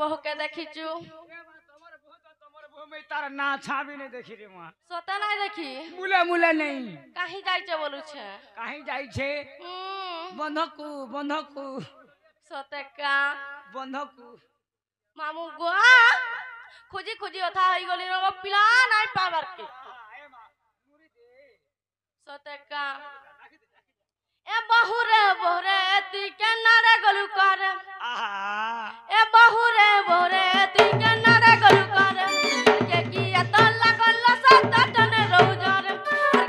बहु के देखिचु तार ना छाबी नहीं देखी रे मां सते नहीं देखी मुले मुले नहीं कहीं जाई छे बोलू छे कहीं जाई छे बंधकू बंधकू सते का बंधकू मामू गो खुजी खुजी अथा हई गली रो पिला नहीं पावर के सते का ए बहुरे ती के नारे गलू कर ए बहुरे ती के नारे गलू कर के किया तो लागल सात टन रोजर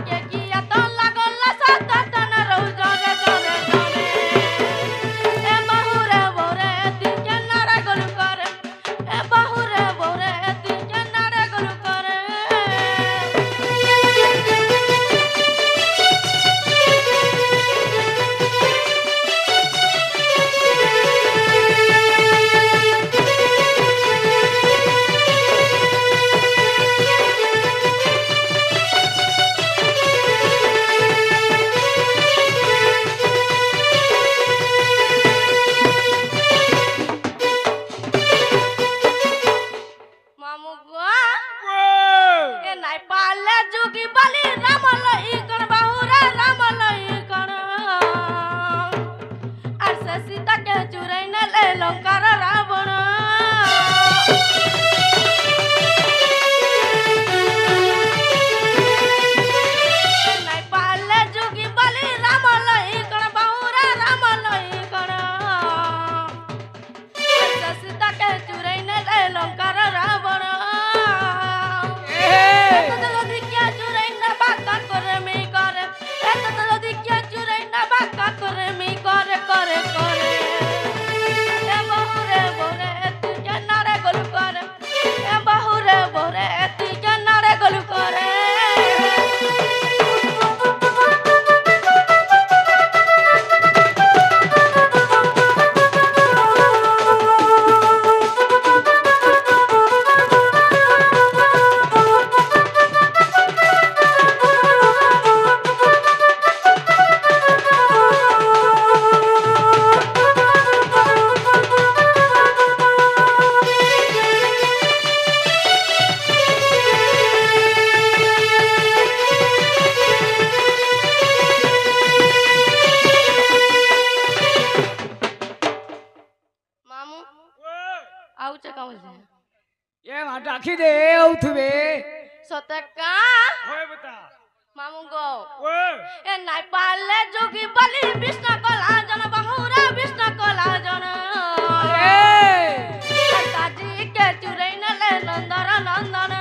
के किया तो लागल सात टन रोजर जरे जरे ए बहुरे ती के नारे गलू कर ए बहुरे ती के नारे गलू कर राखी दे उठबे सतका होय बता मामू गो ए नाइ पाले जोगी बलि विष्णु कला जन बहुरा विष्णु कला जन ए काजी के चुरैन ले नंदर नंदन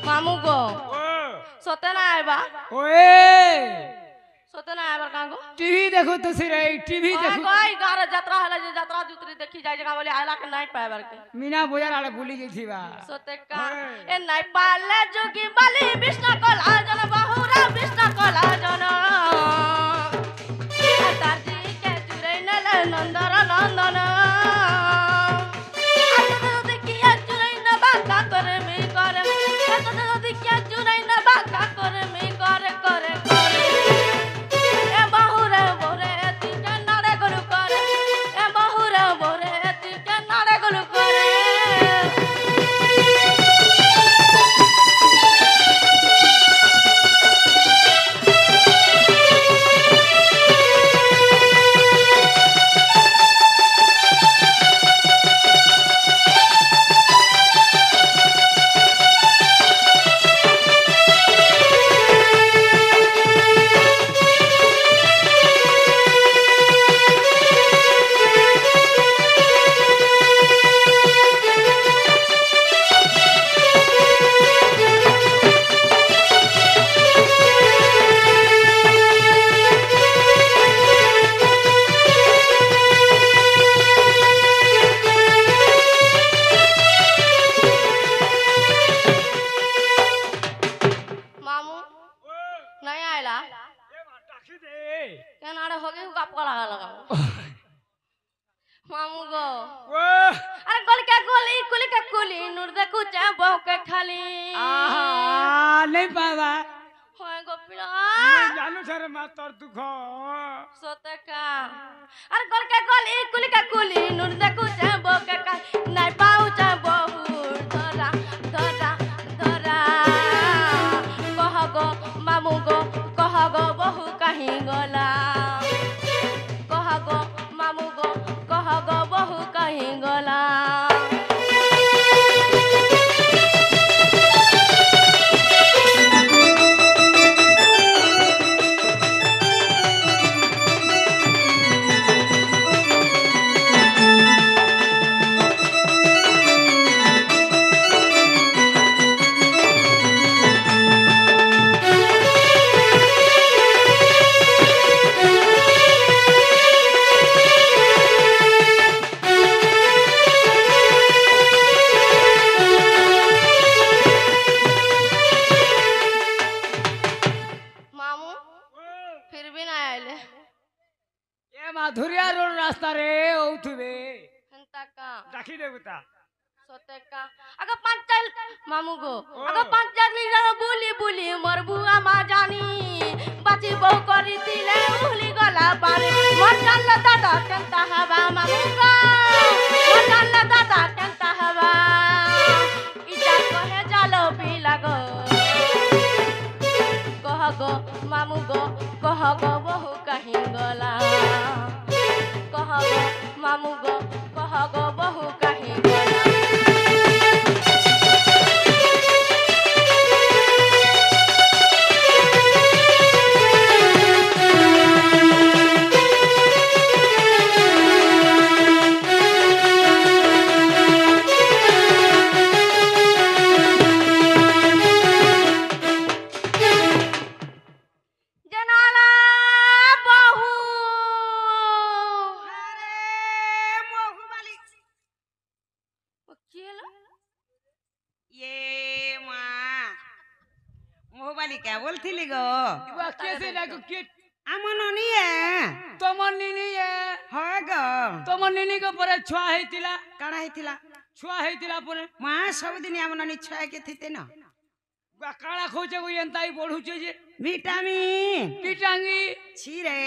मामू गो सतना आइबा ओए सतना आइबा कागो टीवी देखो तो सिरे टीवी देखो कोई गार यात्रा हला जे यात्रा जुतरी देखी जाय जगह बोले आला के नाइ पाइबर के मीना बोजार आले भूली गई थी बा सतका ए नाइ पाले जोगी बलि विष्णु कला जन बहुरा विष्णु कला जन ताजी के चुरैन ले नंदर नंदन হয় গোপিলা জানো স্যার মা তোর দুঃখ সতকা আর গলকে গলি কুলিকা কুলি নুন দেখু যাব কাকা নাই পাউ যাব বহুর ধরা ধরা ধরা কহ গো মামু গো কহ গো বহু কাহি গলা কহ গো মামু গো কহ গো বহু কাহি গলা মামু फिर भी ना आइले এ মাধুরিয়া রোড রাস্তা রে ওউথবে हंता का ডাকি দেবো তা सतका अगर पंचल मामू गो अगर पंचल निजा बुली बुली मोर बुआ मा जानी बाची बहु करी दिले भूली गला पानी मोर चल दादा कंता हवा मामू गो मोर चल दादा कंता हवा इजा कहे जालो पी लगो कह गो मामू गो कह गो बहु कहीं गला कह गो मामू गो कह गो बहु कहीं गला जनाला बहू वकील ये माँ मोहबाली क्या बोलती गो ইবা কেসে লাগো কি আমন নিয়ে তোমার নিনি হয় গো তোমার নিনি কো পরে ছুয়া হইতিলা কাড়া হইতিলা ছুয়া হইতিলা পরে মা সবদিন আমন নি ছয় কে থিতে না কাড়া খোঁজে কই এন্তাই বড়ুছে যে ভিটামিন পিটাঙ্গি ছি রে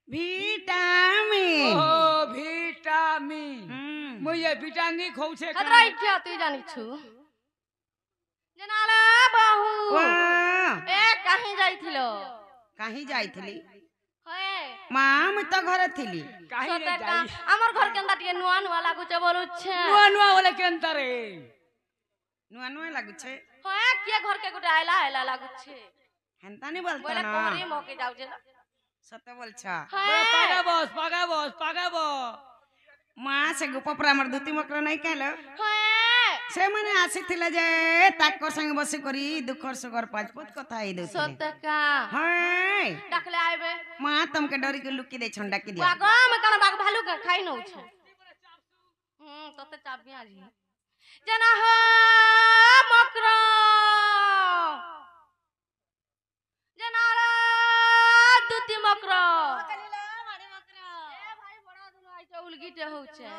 ভিটামিন ও ভিটামিন মই এ পিটাঙ্গি খোঁজে खतरा इच्छा तू जानी छु जनाला बहू ए कहीं जाइथिलो কাহি যাইଥିଲି होए মা আমি তো ঘরে থিলি কাহি রে सतका যাই हमर घर केंदा टिके नुआ नुआ लागुचे बोलुछे নুয়া নুয়া বলে কেনতা রে নুয়া নুয়া লাগুছে होए के घर के गुटे आइला आइला लागुछे হেনতা নি বলতো बोले না कोरी मोके जाउचे সত্য বলছ होए পাগাবস মা সে গোপরা আমার দুতি মকর নাই কেলো होए সে মানে আসিছিলে যে তাকর সঙ্গে বসে করি দুঃখর সুখর পাঁচপুত কথা এই দউছিলে सतका হাই डाकले आइबे মা তোমকে ডরি के लुकी दे छंडा के दिया बागो में कण बाग भालू के खाई नउ छे तते चाबी आजी जना हो मकरो जनारा दुती मकरो ए भाई बड़ा दुनु आई छ उलगीटे हो छे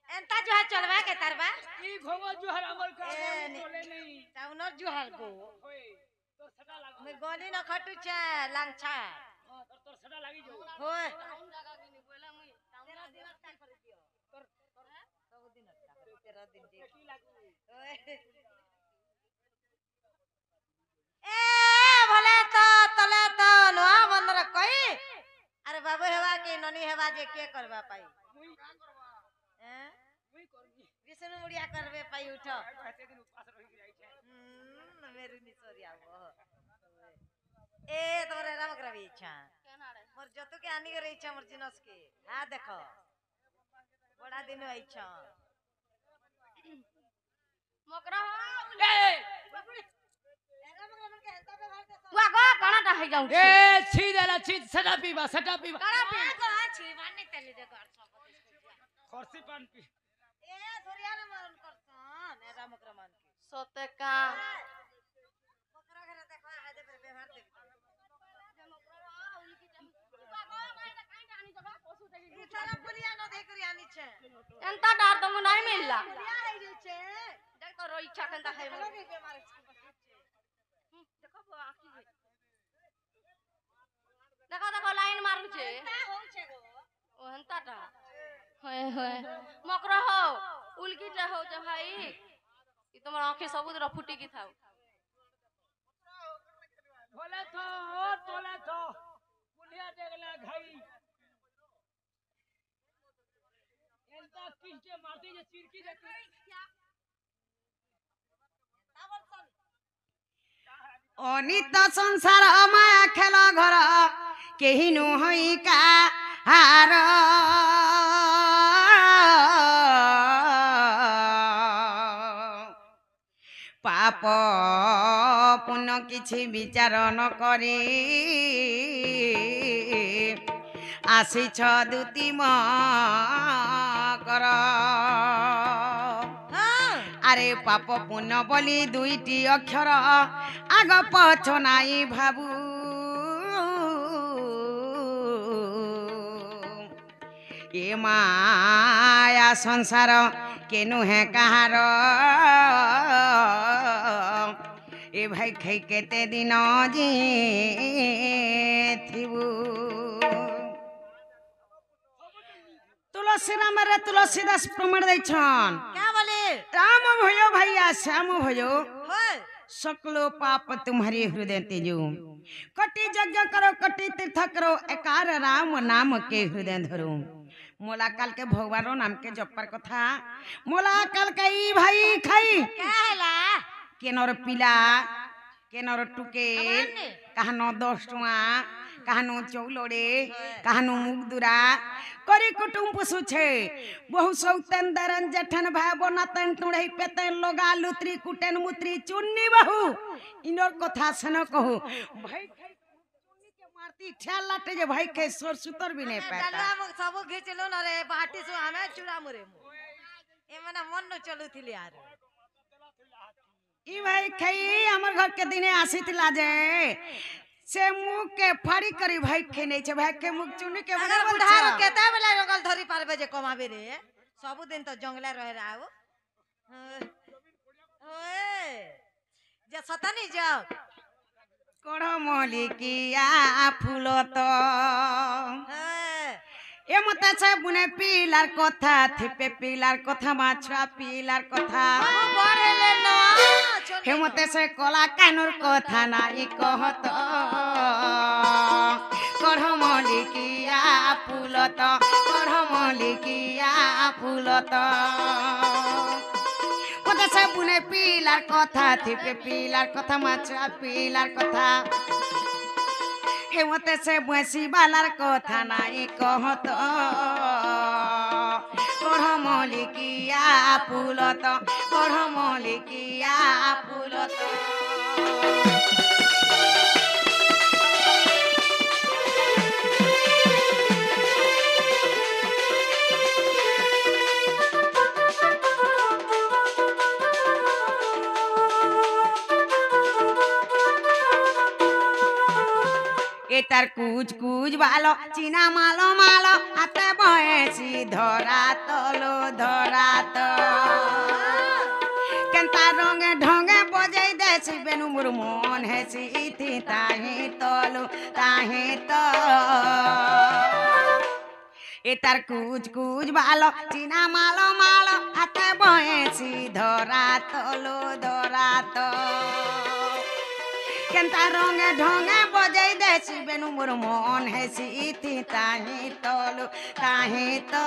एंता जो है चलवा के तरवा ই ঘোমো জুহার আমল কা ए, চলে নেই टाउनर जो है गो ওই তোর সেটা লাগো मैं गोली न खटू छे लांछा তোর সেটা লাগি যাও होए टाउन जगह के नहीं बोले मुई तेरा दिन तक कर दियो सब दिन तक तेरा दिन देख কি লাগো ओए ए भले तो तले तो नवा बंदर कई अरे बाबू हेवा के ननी हेवा जे के करबा पाई মুই কা করবা हैं মুই করবি विष्णु मुड़िया करबे पाई उठो এতে দিন উপাস রহি যাই छै मेरू निसोरिया वो ए तोरे राम करबी इच्छा केना रे मोर जतु के आनी करे इच्छा मोर जिनस के हां देखो बड़ा दिन इच्छा मकरो ए बागो कणाटा है जाउ ए ছি দেলা ছি সেটা পিবা कणा पे খরসি পান পি ए सोरिया ने मरन करसन ए राम करमान के सतका बकरा घर देखो है दे व्यवहार देख কেনতা খাই দেখো দেখো লাইন মারুছে ও হেনতাটা হয় হয় মকর হও উলকিটা হও যে ভাই ই তোমার আঁখে সবুজ ফুটি কি থাও बोले तो पुलिया देखला घाई एंता किसके मारती जे चिरकी देती অনিত সংসার মায়া খেল ঘর কেহি নহই কাহার পাপ পুণ্য কিছু বিচার নকরি আসিছ দুতি মকর আরে পাপ পুণ্য বলি দুইটি অক্ষর আগ পছ নাই ভাবু এ মায়া সংসার কেনু হে কাহার এ ভাই খাই কেতে দিন জি থিবু তুলসী রামের তুলসীদাস প্রমাণ দিয়েছন क्या बोले राम भयो भैया श्याम भयो होय सकलो पाप तुम्हारे हृदय तेजो कटी यज्ञ करो कटी तीर्थ करो एकार राम नाम के हृदय धरो मोला काल के भगवान नाम के जपर कथा मोला काल के ई भाई खाई क्या हैला केनर पिला केनर टुकेल काहनो 10 टुआ काहनो चौलोड़े काहनो मुगदुरा करी कुटुम पुसु छे बहु सौतन दरन जठन भाई बनातन टुड़ई पेतन लोगा लुत्री कुटन मुत्री चुन्नी बहु इनर कथा सन कहू भाई चुन्नी के मारती ठेल लाटे जे भाई के सोर सुतर भी नहीं पाता डालवा मग सब घिचलो न रे बाटी सु हमें चूड़ा मुरे मु ए मना मन न चलुथिली यार ई भाई खाई हमर घर के दिने आसीतला जे से मुख के फाड़ी करी भाई के नहीं छे भाई के मुख चुनी के अगर बने बुढ़ा रो केता बेला रंगल धरी पारबे जे कमाबे रे सब दिन तो जंगला रहे राव ओए जे सतनी जाओ कड़ मलिकिया फूल तो ए मता से बुने पिलार कथा थिपे पिलार कथा माछा पिलार कथा बढ़ेले ना हे मते से कला कानुर कथा नाई कहत कड़ मलिकिया फूल तो कड़ मलिकिया फूल तो मते से बुने पिलार कथा थिपे पिलार कथा माछा पिलार कथा हे मते से बसी बालार कथा नाई कहत कड़ मलिकिया फूल तो कड़ मलिकिया फूल तो एतार कुछ कुछ बालो चीना मालो मालो हाथे बयसी धरा तलो धरा तो केनता रंगे ढंगे बजाई देसी बेनु मोर मन हेसी इथि ताही तलो ताही तो एतार कुछ कुछ बालो चीना मालो मालो हाथे बयसी धरा तलो धरा तो केनता रंगे ढंगे बजाई देसी बेनु मोर मन हेसी इथि ताही तलो ताही तो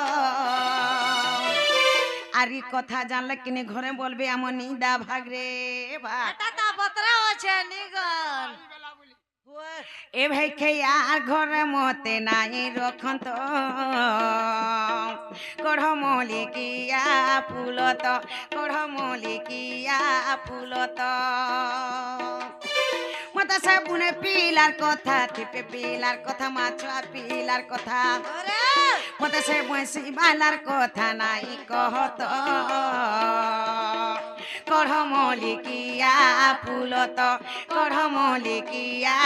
आरी कथा जानले किने घरे बोलबे आम निदा भागरे भाग ता बतरा होछे निगन ओए ए भाई के यार घरे मते नाई रखन तो कड़ मलिकिया फूल तो कड़ मलिकिया फूल तो मत से बुने पिलार कथा थिपे पिलार कथा माछा पिलार कथा अरे मत से बसी बालार कथा नाई कहत कड़ मलिकिया फूल तो कड़ मलिकिया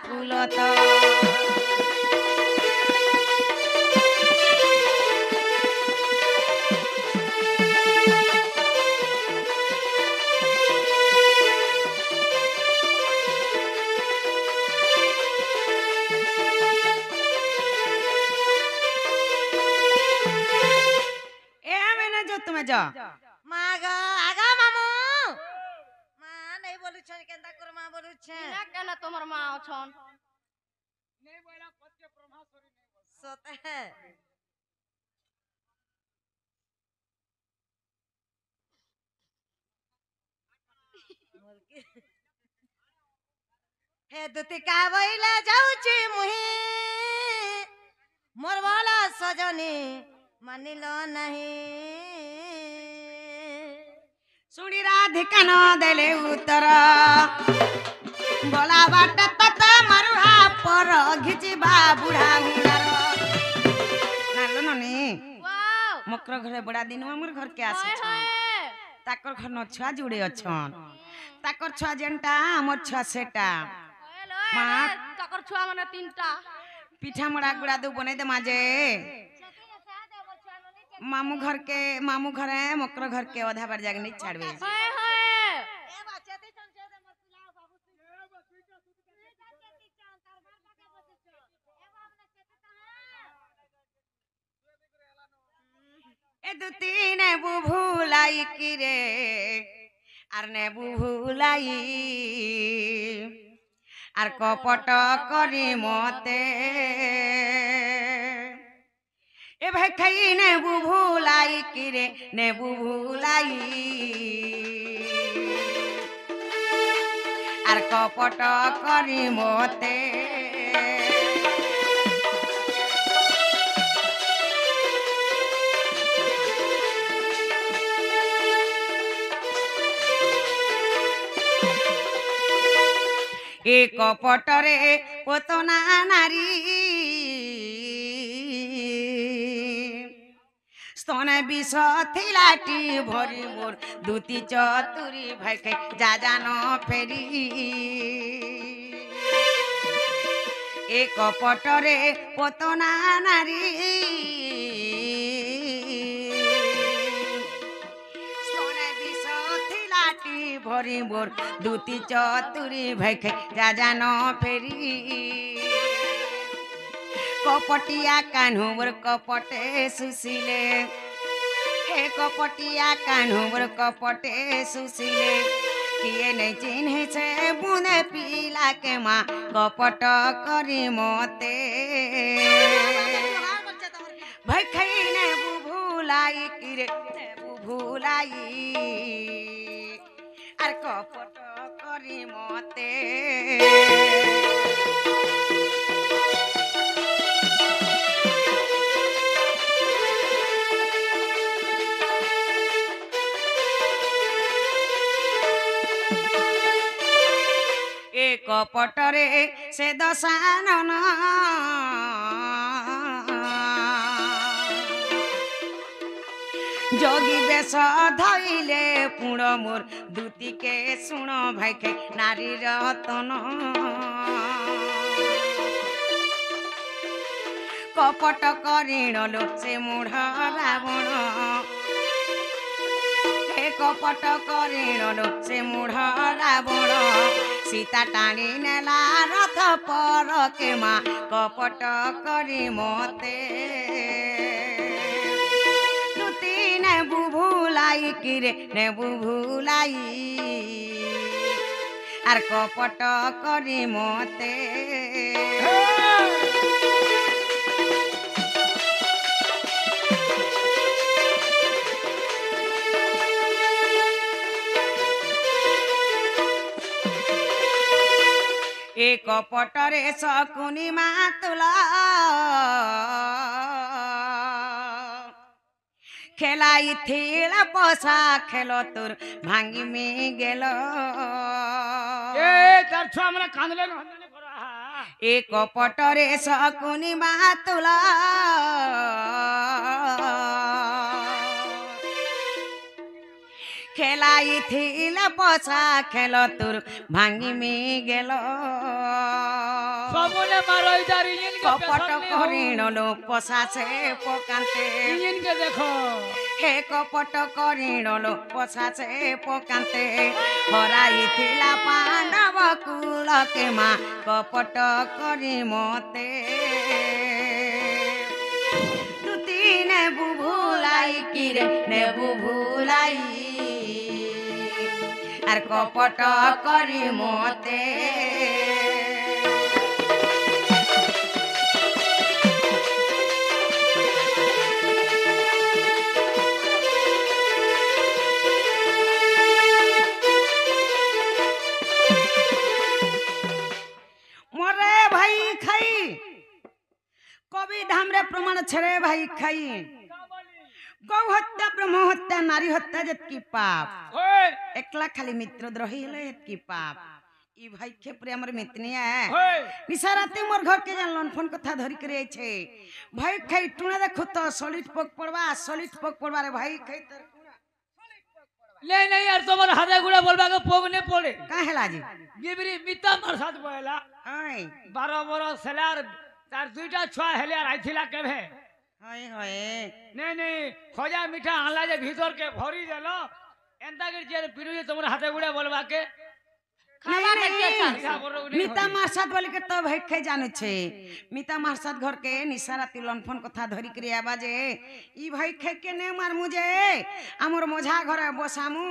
फूल तो ए हमें ना जो तुम्हें जा मागा आगा मामू মা নেই বলুছেন কেনটা করে মা বলুছেন না কেন তোমার মা অছন সতে হে হে দুতি কা বইলা যাউছি মুহি মোর ভালা সজনী মানিল নাহি सुनी राधिका न देले उत्तर बोला बाट तत मरुहा पर घिचिबा बुढ़ा हुनार नालो ननी वाओ मकर घरे बड़ा दिन हमर घर के आसे हाय छन हाय ताकर घर न छुआ जुड़े अछन ताकर छुआ जेंटा हमर छुआ सेटा हेलो माँ। तकर छुआ माने तीनटा पिठा मड़ा गुड़ा दू बने दे माजे मामू घर के मामू घर है मकर घर के आधा बार जाग नहीं छाड़बे हाय हाय ए बाचेती चंचे दे मत लाओ बाबू ए दू तीन बुभुलाई की रे आर ने बुभुलाई आर कपट करी मते ए भाई खाई ने बुभुलाई की रे ने बुभुलाई आर कपट करी मते ए कपटरे पोतना नारी स्तन विष थिलाटी भरी मोर दूती चतुरी भाई खाई जा जान फेरी ए कपटरे पोतना नारी स्तने विष थिलाटी भरी मोर दूती चतुरी भाई खाई जा जान फेरी कपटिया कान्हुबर कपटे सुशीले हे कपटिया कान्हुबर कपटे सुशीले किए नहीं चिन्हे छे बुने पीला के माँ कपट करी मते भाई खाई ने बुभुलाई किरे ने बुभुलाई आर कपट करी मते ए कपटरे से दशानन जोगी बेश धइले पुण मोर दूती के सुण भाई के नारी रतन कपट करिणलो से मूढ़ रावण हे कपट करिणलो से मूढ़ रावण सीता टाणी नेला रथ पर के माँ कपट करी मते दूती ने बुभुलाई किरे ने बुभुलाई आर कपट करी मते ए कपटरे शकुनी मातुला खेलाई थिल पसा खेलो तुर भांगी में गेलो ए तार छुआ मने कांदले न ए कपटरे शकुनी मातुला खेलाई थिल पसा खेलो तुर भांगी में गेलो सबने मारो इधर इंजन के कपट करिणलो पसा से पकांते इंजन के देखो हे कपट करिणलो पछाचे पकान्ते हराइथिला पाण्डव कुल के मा कपट करि मते तुति ने बुभुलाई किरे ने बुभुलाई आर कपट करि मते कवि धामरे प्रमाण छे भाई खाई गौ हत्या ब्रह्म हत्या नारी हत्या जतकी पाप एकला खाली मित्र द्रोही हले जतकी पाप ई भाई के प्रे हमर मितनिया निसाराते मोर घर के जान लोन फोन कथा धरि करे छे भाई खाई टुना देखो तो सॉलिड पक पड़वा रे भाई खाई तर ले नहीं यार तुम्हारे हाथे गुड़ा बोलबा के पोग ने पड़े काहेला जी गिबरी मिता मार साथ बोला हाय 12 बरस सेलार तार दुईटा छुआ हेले आइथिला केभे हाय हाय नहीं खोजा मीठा आला जे भीतर के भरी देलो एंता के जे पिरु जे तुम्हारे हाथे गुड़ा बोलबा के खावा के मिता मार साथ बोली के तो भाई खाई जाने छे मिता मार साथ घर के निसाराती लोन फोन कथा धरि करे आबाजे ई भाई खाई के ने मार मुझे हमर मोझा घर बसामु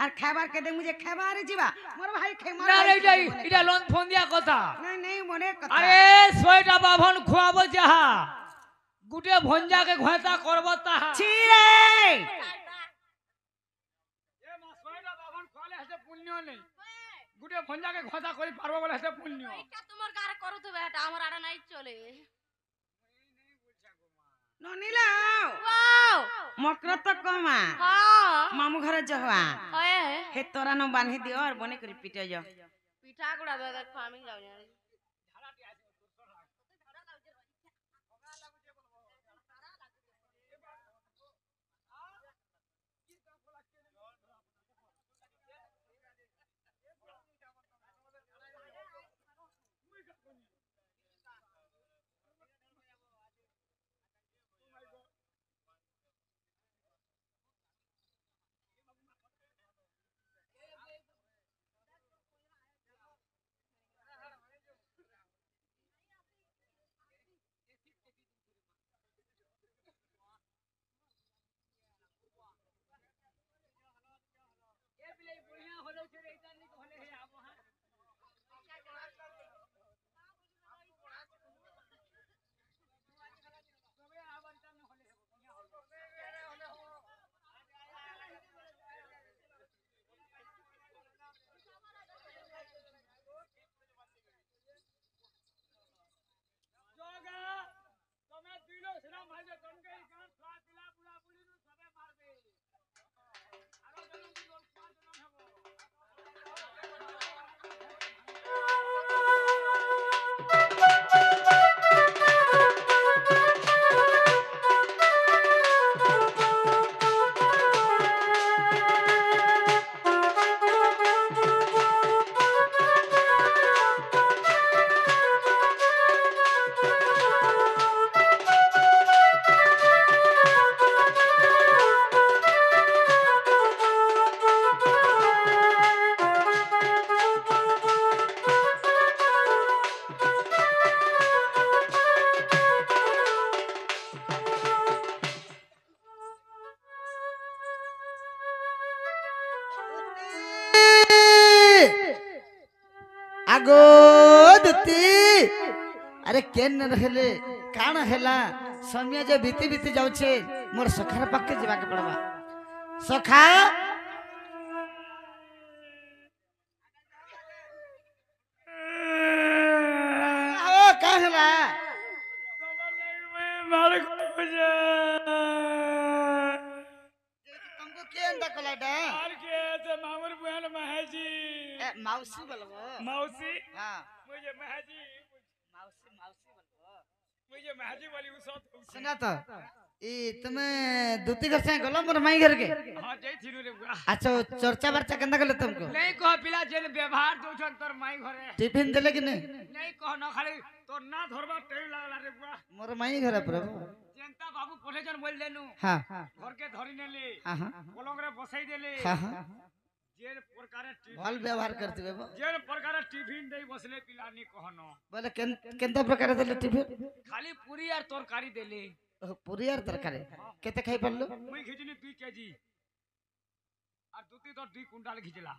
आर खाबार के दे मुझे खाबार जीवा मोर भाई खाई मार ना रे जाई इटा लोन फोन दिया कथा नहीं मने कथा अरे सोयटा बाभन खुआबो जहा गुटे भंजा के घोता करबो ताहा छी रे ए मा सोयटा बाभन खोले हसे पुण्य नहीं गुटे भंजा के घोता करी पारबो बोले हसे पुण्य क्या तुम्हार गार करू तो बेटा हमर आड़ा नहीं चले ननीला वाओ मकर तो कमा हां मामू घर जहवा ओए हे तोरा न बांधी दियो और बने करी पिटे जा पिठा गुड़ा बेगा फार्मिंग जाऊ यार आगोदती अरे केन रहले काण हैला समय जे बीती बीती जाउछे मोर सखार पक्के जीवा के पड़वा सखा ओ का हैला मार को जा तुमको के अंदा कोलाडा मार के ते मामर बुहन महाजी मौसी बोलबो मौसी हां मुझे महाजी मौसी बोलबो मुझे महाजी वाली उसत सुना तो ई तमे दुती घर से गलो मोर माई घर के हां जई थिनु रे बुआ अच्छा चर्चा वर्चा केंदा गले तुमको नहीं कह पिला जेन व्यवहार दोछन तोर माई घरे टिफिन देले कि नहीं नहीं कह न खाली तोर ना धरबा टेल लागला रे बुआ मोर माई घर प्रभु जनता बाबू পঠেজন বল দেনু হ্যাঁ ঘরকে ধরি নেলি হ্যাঁ হ্যাঁ পলংরে বসাই দেলি হ্যাঁ হ্যাঁ যে প্রকারে ভাল ব্যবহার করতে হবে যে প্রকারে টিফিন দেই বসলে পিলানি কহনো বলে কেনতা প্রকার দেলে টিফিন খালি পুরি আর তরকারি দেলি পুরি আর তরকারি কেতে খাই পারলো মুই খিচিনি 2 কেজি আর দুটি তো 2 কুইন্টাল খিচলা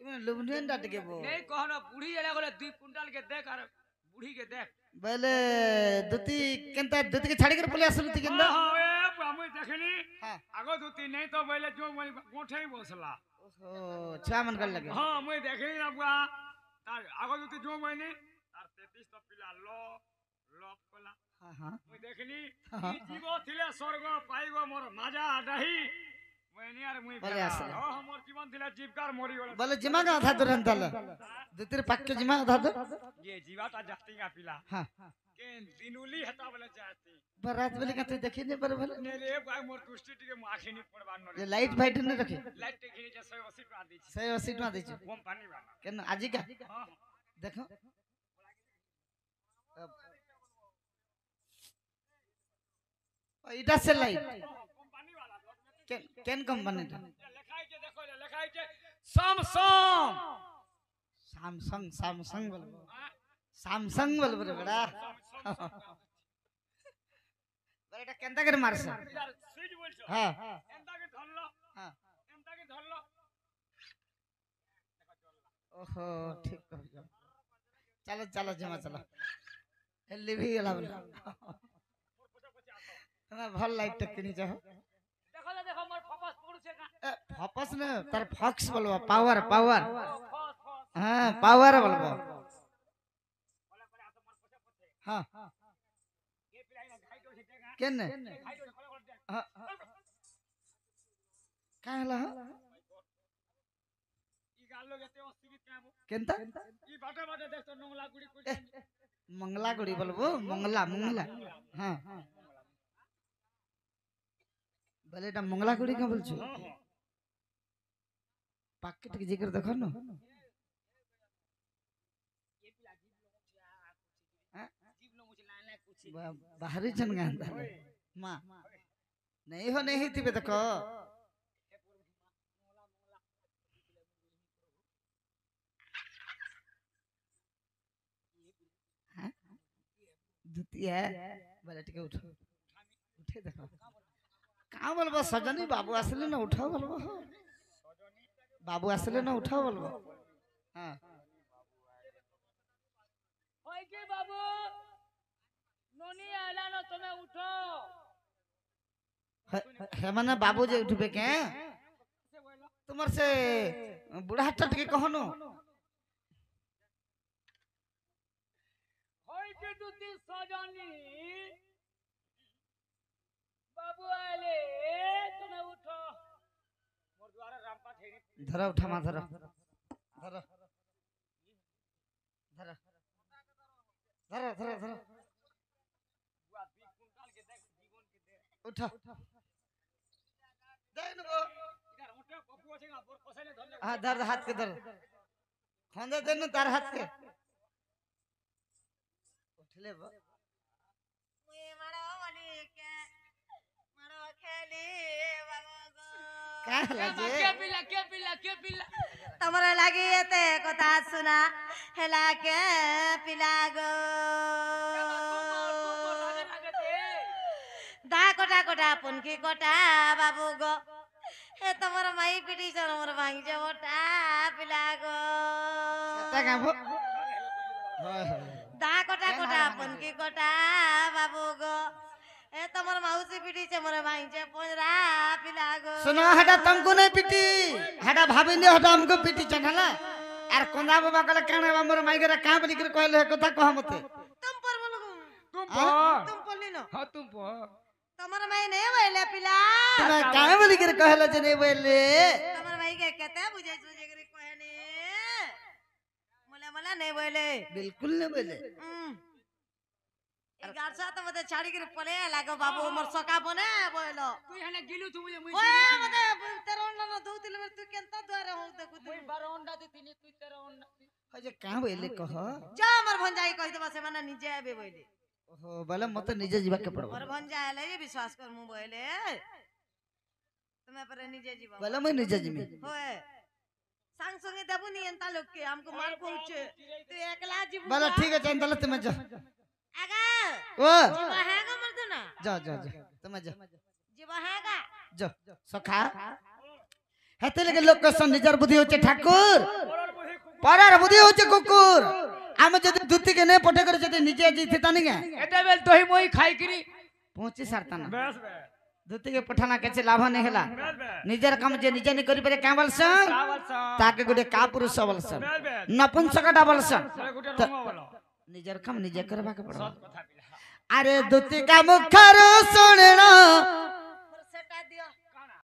ইমন লুবনিয়ান ডাটকে বো নেই কহনো বুড়ি এলা গলে 2 কুইন্টাল के देख আর বুড়ি के देख বলে দুতি কেনতা দুতি কে ছাড়ি করে পলে আসলু তুই কেনতা হ্যাঁ এ আমি দেখিনি হ্যাঁ আগো দুটি নেই তো বলে जो গোঠাই বসলা ও ছয়া মন কর লাগে হ্যাঁ মুই দেখিনি না বুয়া তার আগো দুটি जो মইনি আর 33 তো পিলা লপ কলা হ্যাঁ হ্যাঁ মুই দেখিনি ই জীব থিলে স্বর্গ পাইব মোর মাজা ডাহি মইনি আর মুই বলে আসে। হ্যাঁ মোর জীবন থিলে জীবকার মরি গলে বলে জিমা কা আধা ধরেন তাহলে দুতির পাক্কে জিমা আধা ধর ये जीवाटा जाती का पिला হ্যাঁ के दिनुली हता बोले जाती बरात बोले का तुई देखी नहीं पर बोले ने रे भाई मोर तुष्टि टिके माखिनी पड़बान ये रे लाइट फाइट नहीं रखे लाइट टे खिनी जे 180 टका दी छी सही वसीट में दे कम पानी वाला केन आजी का हां देखो इटा से लाइट कम पानी वाला केन कंपनी टा लिखाई के देखो लिखाई के सैमसंग सैमसंग सैमसंग बोल सैमसंग बोल बड़ा बड़ा এটা কেনতা করে মারছ यार स्विच बोल छो हां एंता के धरलो हां एंता के धरलो ओहो ठीक कर जाओ चलो चलो जमा चलो हेल्ली भी गेला बोल ना भल लाइट टेक नहीं चाहो देखो मोर फोकस पड़ुछे का फॉक्स ने तार फॉक्स बोलबो पावर पावर फस हां पावर बोलबो हां ये पिलाई ना घाई तो छेगा केने घाई तो खड़े हां काहला ई गालो गते अस्थिर काबो केनता ई बाटे बाटे देख तो नंगला गुड़ी कुछ मंगला गुड़ी बोलबो मंगला मंगला हां বলে এটা মঙ্গলা গুড়ি কা বলছো প্যাকেট কি জিগর দেখো না बाहरी जन गांधा मां नहीं हो नहीं थी बे देखो दुतिया बोले टिके उठो उठे देखो कहाँ बोलबो सजनी बाबू आसले ना उठाओ बोलबो बाबू आसले ना उठाओ बोलबो हाँ होय के बाबू नोनी आला न तुमे उठो हे माने बाबू जे उठबे के तुमर से बुढ़ा टट के कहनो होय के दुती सजनी बाबू आले तुमे उठो मोर द्वारा रामपा ठेरी धरा उठा मा धरा धरा धरा धरा धरा धरा बुआ 20 कुंटल के देख जीवन के दे उठा देन गो इधर उठे पप्पू छेगा बोर पसले धरले हां धर हाथ के धर खंदे देन तार हाथ के उठले बा मुई मारो मनी के मारो खेली बाबा गो का हला जे के पिला तमरे लागी एते कथा सुना हेला के पिला गो दा कोटा कोटा पुनकी कोटा बाबू गो हे तमर माई पिटी चल मोर भांगी जे ओटा पिला गो ता का भो हाय हाय दा कोटा कोटा पुनकी कोटा बाबू गो हे तमर माउसी पिटी छे मोर भांगी जे पोजरा पिला गो सुनो हटा तुमको नहीं पिटी हटा भाभी ने हटा हमको पिटी चनला यार कोंदा बाबा कले काने हमर माइगरा का बली कर कहले कथा कह मते तुम पर बोलो तुम तुम बोली न हां तुम तमर माई नहीं बोले पिला तुम का बली कर कहले जे नहीं बोले तमर भाई के कहते बुझे बुझे करे कहने मोला मोला नहीं बोले बिल्कुल नहीं बोले ए गारसा तो मते छाड़ी के पले लागो बाबू मोर सका बने बोलो तू हने गिलु तू मुझे ओए मते तेरो न दो तिल में तू केनता द्वारे हो देखु तू 12 अंडा दे तिनी तू 13 अंडा जे का बोले कह जा हमर भंजाई कहि देबा से माने निजे आबे बोले ओहो बोले मते निजे जीवा के पड़बो मोर भंजा आले ये विश्वास कर मु बोले तुम्हें पर निजे जीवा बोले मैं निजे जीमी होए संग संगे देबु नी एंता लोग के हमको मार पहुंचे तू एकला जीव बोले ठीक है चंदल तुम जा आगा ओ जीवा हैगा मर्द ना जा जा जा तुम जा जीवा हैगा जा सखा हेते लगे लोक सन निजर बुद्धि होचे ठाकुर परार बुद्धि होचे कुकुर आमे जदी दुती के ने पठे करे जदी निजे जी थिता नहीं के एते बेल तोही मोही खाई करी पहुंची सारता ना बस बे दुती के पठाना कैसे लाभ नहीं होला बस बे निजर काम जे निजे नहीं करी पारे का बलसन चावल सा ताके गुडे का पुरुष बलसन बस बे नपुंसकटा बलसन सरे गुटे रंगो बोलो निजर काम निजे करबा के पड़ो सत कथा पिला अरे दुती का मुखर सुनना